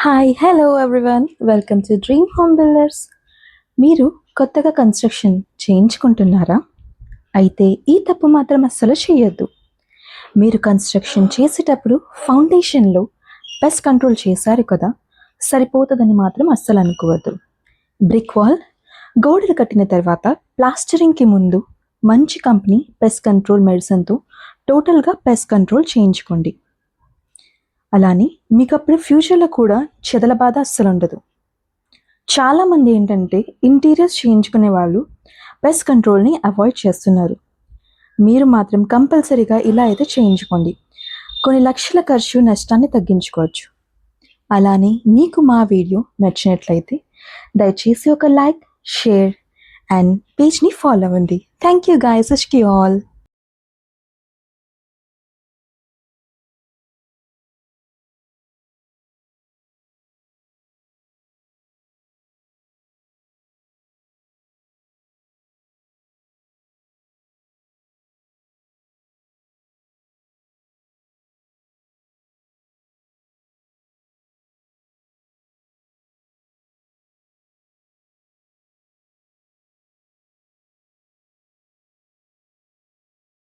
Hi hello everyone welcome to dream home builders. మీరు కొత్తగా construction చేయించుకుంటున్నారా? అయితే ఈ తప్పు మాత్రం అస్సలు చేయొద్దు. మీరు కన్స్ట్రక్షన్ చేసేటప్పుడు ఫౌండేషన్లో పెస్ట్ కంట్రోల్ చేశారు కదా, సరిపోతుందని మాత్రం అస్సలు అనుకోవద్దు. బ్రిక్ వాల్, గోడలు కట్టిన తర్వాత ప్లాస్టరింగ్కి ముందు మంచి కంపెనీ పెస్ట్ కంట్రోల్ మెడిసిన్తో టోటల్గా పెస్ట్ కంట్రోల్ చేయించుకోండి. అలానే మీకు అప్పుడు ఫ్యూచర్లో కూడా చెదల బాధ అస్సలు ఉండదు. చాలామంది ఏంటంటే ఇంటీరియర్స్ చేయించుకునే వాళ్ళు పెస్ట్ కంట్రోల్ని అవాయిడ్ చేస్తున్నారు. మీరు మాత్రం కంపల్సరీగా ఇలా అయితే చేయించుకోండి. కొన్ని లక్షల ఖర్చు నష్టాన్ని తగ్గించుకోవచ్చు. అలానే మీకు మా వీడియో నచ్చినట్లయితే దయచేసి ఒక లైక్, షేర్ అండ్ పేజ్ని ఫాలో అవ్వండి. Thank you guys, all.